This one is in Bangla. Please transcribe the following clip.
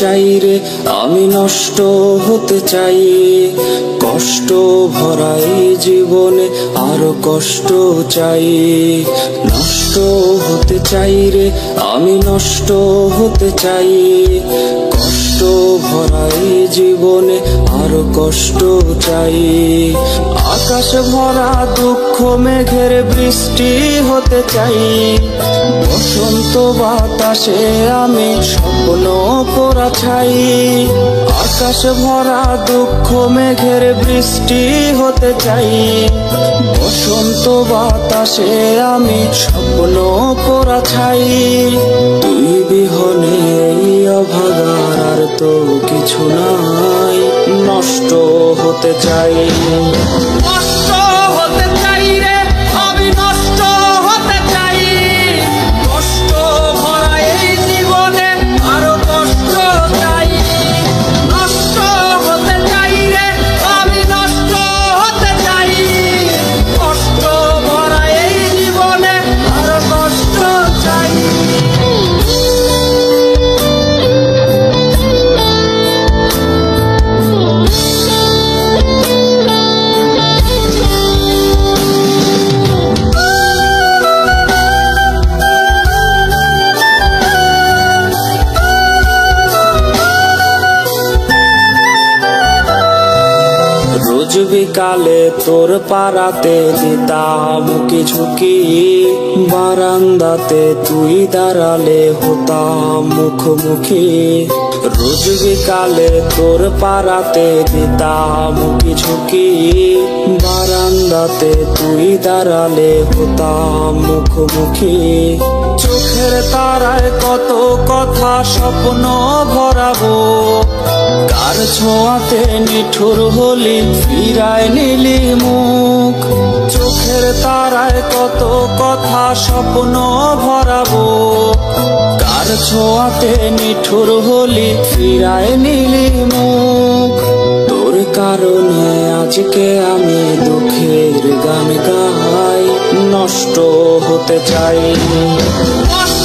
চাই রে, আমি নষ্ট হতে চাই। কষ্ট ভরা এই জীবনে আরো কষ্ট চাই। নষ্ট হতে চাই রে, আমি নষ্ট হতে চাই। কষ্ট ভরা এই জীবনে আরো কষ্ট চাই। আকাশ ভরা দুঃখ মেঘের বৃষ্টি হতে চাই। বসন্ত বাতাসে আমি স্বপ্ন পড়া ছাই। আকাশ ভরা দুঃখ মেঘের বৃষ্টি হতে চাই। বসন্ত বাতাসে আমি স্বপ্ন পড়া ছাই। তুই বিহনে এই অভাগার আর তো কিছু নাই। নষ্ট হতে চাই, নষ্ট হতে চাই রে, আমি নষ্ট হতে চাই। কষ্ট ভরা এই জীবনে আরো কষ্ট চাই। নষ্ট হতে চাই রে, আমি নষ্ট হতে চাই। কষ্ট ভরা এই জীবনে আরো কষ্ট চাই। রোজ বিকালে তোর পাড়াতে দিতাম কি ঝুঁকি। বারান্দাতে তুই দাঁড়ালে হতাম মুখোমুখি। রোজ বিকালে তোর পাড়াতে দিতাম কি ঝুঁকি। বারান্দাতে তুই দাঁড়ালে হতাম মুখোমুখি। চোখের তারায় কত কথা স্বপ্ন ভরাবো। কার ছোঁয়াতে নিঠুর হলি ফিরায় নিলি মুখ। চোখের তারায় কত কথা স্বপ্ন ভরাবো। কার ছোঁয়াতে নিঠুর হলি ফিরায় নিলি মুখ। তোর কারণে আজকে আমি দুঃখের গান গাই। নষ্ট হতে চাই, নষ্ট